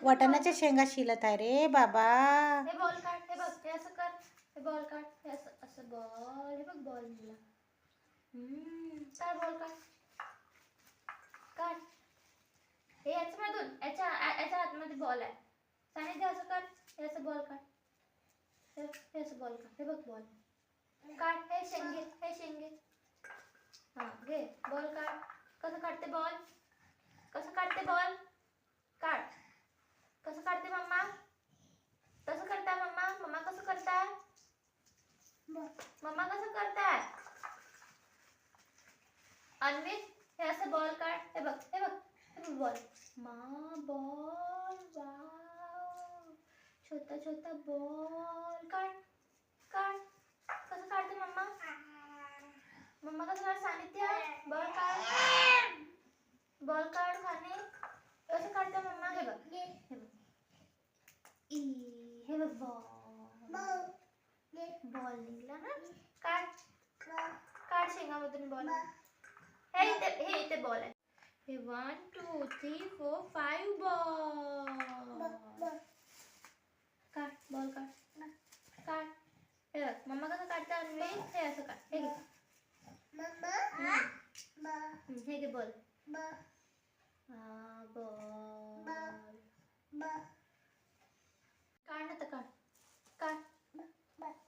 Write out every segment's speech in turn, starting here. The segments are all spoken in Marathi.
वाटाण्याच्या शेंगा शिलत आहे रे बाबा. हे बॉल काढ, हे बघ, हे असं कर, हे बॉल काढ, हे असं असं बॉल, हे बघ बॉल निघाला. काढ बॉल, काढ काढ. हे याच्यामधून, याच्या आतमध्ये बॉल आहे. सानिध्य असं कर, हे असं बॉल काढ, हे असं बॉल काढ, हे बघ बॉल काढ. हे शेंगे, हे शेंगे. हा घे बॉल काढ. कसं काढते बॉल, कसं काढते बॉल, काढ. कसं काढते मम्मा, कसं करताय मम्मा, मम्मा कसं करताय, मम्मा कसं करताय. अन्वित हे असं बॉल काढ. हे बघ, हे बघ, हे बघ बॉल. बॉल, वाव, छोटा छोटा बॉल. काढ काढ. कसं काढते मम्मा, मम्मा कसं काढ. सानिध्य बॉल काढ, बॉल काढ. खाणे कसं काढते मम्मा. हे बघ, हे बघ, हे बघ बॉल, बॉल निघला ना. काढ काढ शेंगामधून बॉल. हे इथे बॉल आहे. हे 1 2 3 4 5 बॉल. काढ बॉल, काढ काढ. हे बघ मम्मा कसं काढते अन्वित. हे असं काढ. हे घे हे घे बॉल. हा बॉल काढ ना, तर काढ काढ.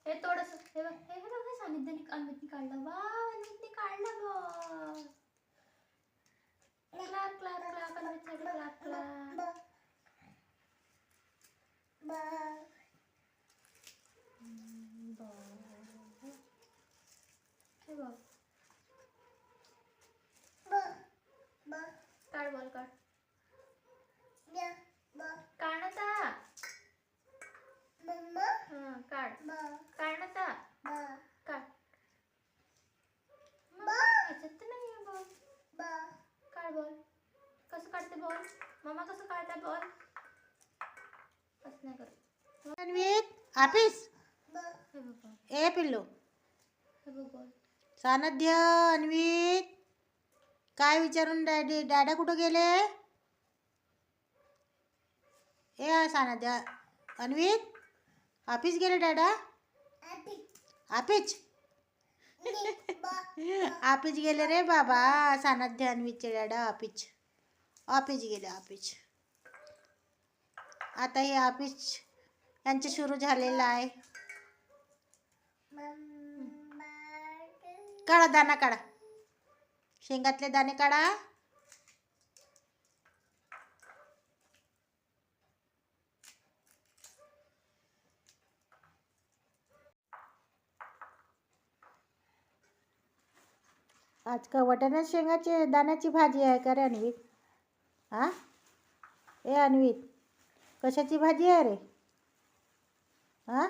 हे थोडंसं, हे बघ, हे बघ, हे सानिध्याने अन्वितने काढलं. वाव, अन्वितने काढलं बॉल. Clap clap clap. अन्वितसाठी क्लॅप क्लॅप. हे बघ, काढ बॉल, काढ काढ ना ता. हा काढ काढ ना ता. काढ. ह्याच्यात तर नाही आहे बॉल. काढ बॉल. कसं काढते बॉल, मम्मा कसं काढते बॉल. असं नाही करत. अन्वित ऑफिस. हे बघ बॉल, ए पिल्लू. हे बघ बॉल. सानध्य, अन्वित काय विचारून डॅडी, डॅडा कुठं गेले. ए सानध्य, अन्वित ऑफिस गेले डॅडा. ऑफिस ऑफिस गेले रे बाबा. सानध्य अन्वितचे डॅडा ऑफिस, ऑफिस गेले ऑफिस. आता हे ऑफिस यांचं सुरू झालेलं आहे. काढा दाणा, काढा शेंगातले दाणे काढा. आज का वाटाणा शेंगाचे दाण्याची भाजी आहे का रे अन्वित. हा ए अन्वित, कशाची भाजी आहे रे. हा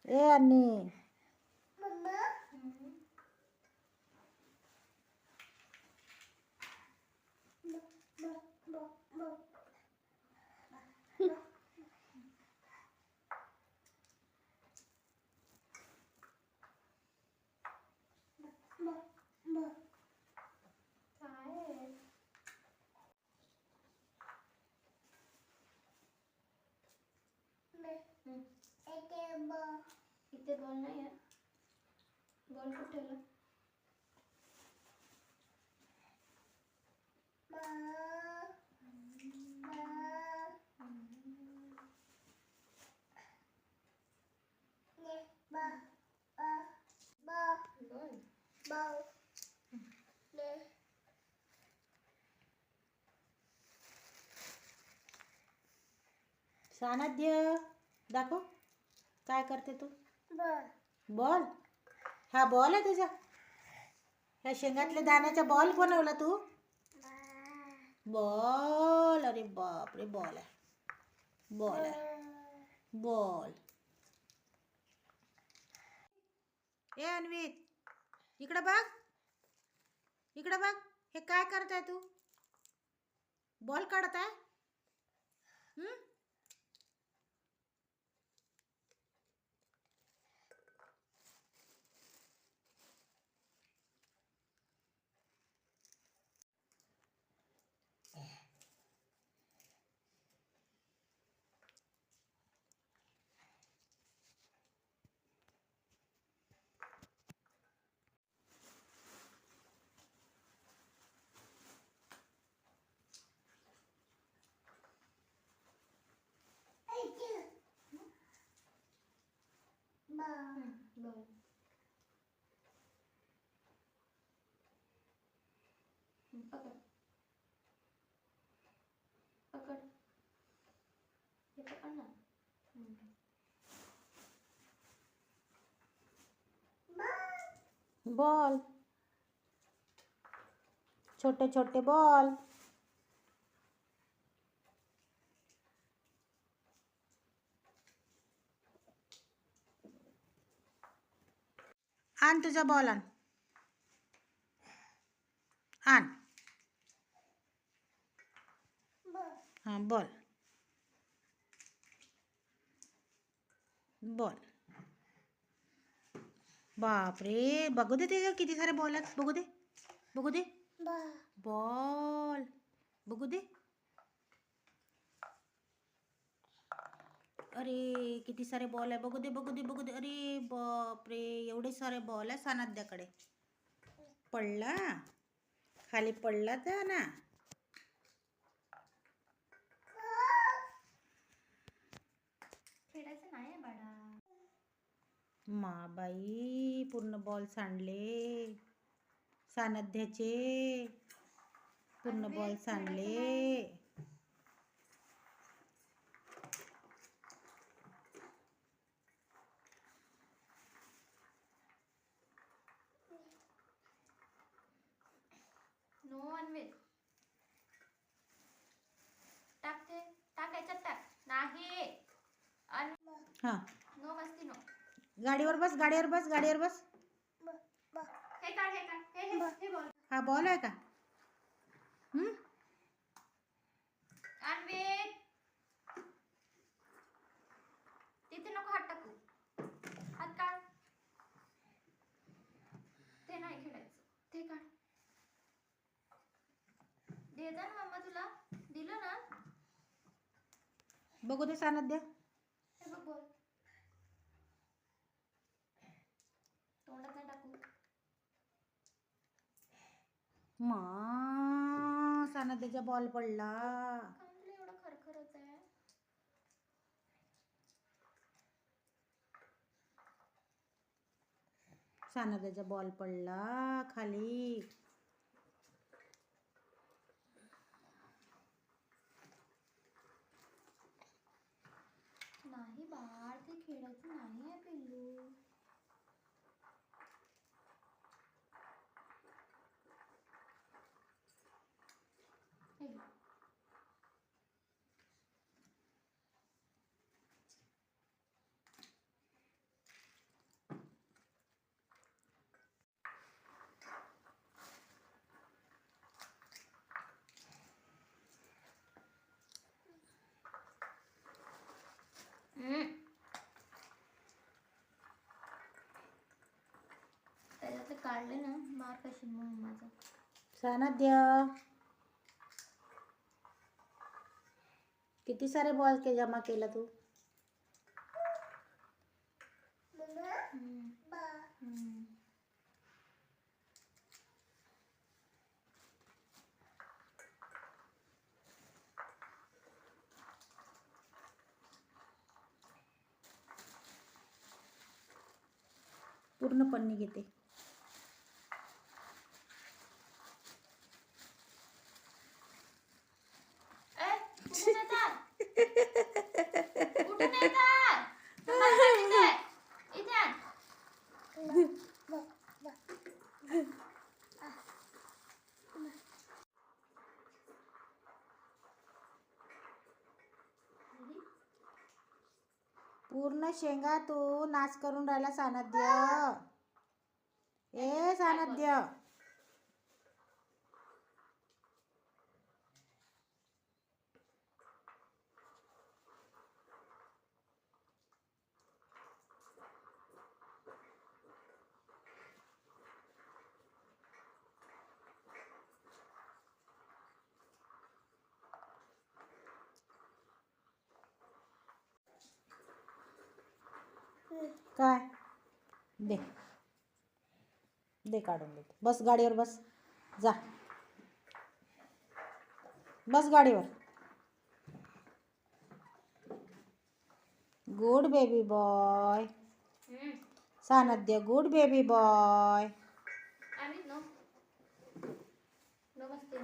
ए अन्नी. इथे बॉल नाही आहे. बॉल कुठे ठेवला. सानध्य दाखव काय करते तू. बॉल, हा बॉल आहे तुझा. ह्या शेंगातल्या दाण्याचा बॉल बनवला तू. बॉल, अरे बाप रे, बॉल आहे, बॉल आहे, बॉल. ए अन्वित इकडं बघ, इकडं बघ. हे काय करताय तू. बॉल काढत आहे. पकड पकड हे पकड ना. बॉल, छोटे छोटे बॉल. आण तुझा बॉल, आण आण. हां बॉल बॉल. बापरे, बघू दे ते किती सारे बॉल आहेत. बघू दे, बघू दे. बॉल बघू दे. अरे किती सारे बॉल आहे. बघू दे, बघू दे, बघू दे. अरे बापरे, एवढे सारे बॉल आहे सानद्याकडे. पडला खाली, पडला तर ना. खेळायचं नाही आहे बाळा. मा बाई, पूर्ण बॉल सांडले सानध्याचे. पूर्ण बॉल सांडले. नो अन्वित, टाक ते, टाक याच्यात टाक. नाही हां, नो मस्ती नो. गाडीवर बस, गाडीवर बस, गाडीवर बस. हे काढ, हे काढ, हे बॉल. हा बॉल आहे का? अन्वित, तिथे नको हात टाकू. हात काढ. ते नाही खेळायचं, ते काढ. दे ना मम्मा, तुला दिलं ना. बघू दे सानध्या. हे बघ बॉल, तोंडात नाही टाकू. मा, सानध्याचा बॉल पडला. तुला एवढं खरखरच आहे. सानध्याचा बॉल पडला खाली. नाही बाळ, ते खेळायचं नाही आहे पिल्लू. हे घे. त्याच्यातले काढले ना, मार कशी मग माझा. सानध्या, किती सारे बॉल के जमा केला तू? पूर्ण पन्नी घेते. कुठून येतात? कुठून येतात? इथे आण. पूर्ण शेंगा तू नाश करून राहिला सानध्य. ए सानध्य, काय दे, दे काढून देते. बस गाडीवर बस, जा बस गाडीवर. Good baby boy Sanadhya, good baby boy. आणि नो नमस्ते.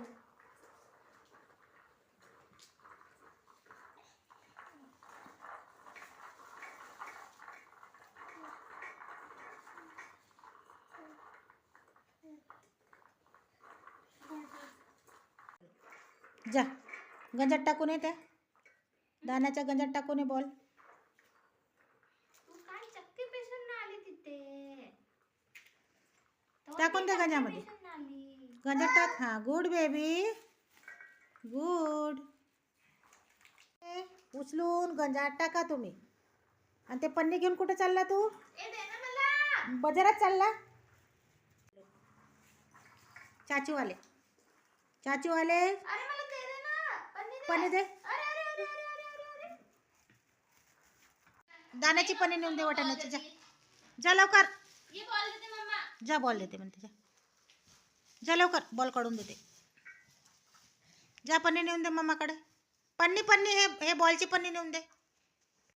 जा गंजात टाकून ये त्या दाण्याच्या गंजात टाकून ये बॉल. तू काय चक्की पेशंट आली तिथे? टाकून दे गंजामध्ये. पेशंट आली. गंजात टाक. हां गुड बेबी गुड. उचलून गंजात टाका तुम्ही. आणि ते पन्नी घेऊन कुठे चालला तू? ए दे ना मला. बाजारात चालला. चाचूवाले चाचूवाले अरे मला दे दे ना. पन्नी दे. अरे अरे अरे अरे अरे अरे अरे. दाण्याची पन्नी नेऊन दे वाटाण्याची. जा जा लवकर. ये बॉल देते मम्मा. जा बॉल देते म्हणते. जा जा लवकर बॉल काढून देते. जा पन्नी नेऊन दे मम्माकडे. पन्नी पन्नी हे बॉलची पन्नी नेऊन दे.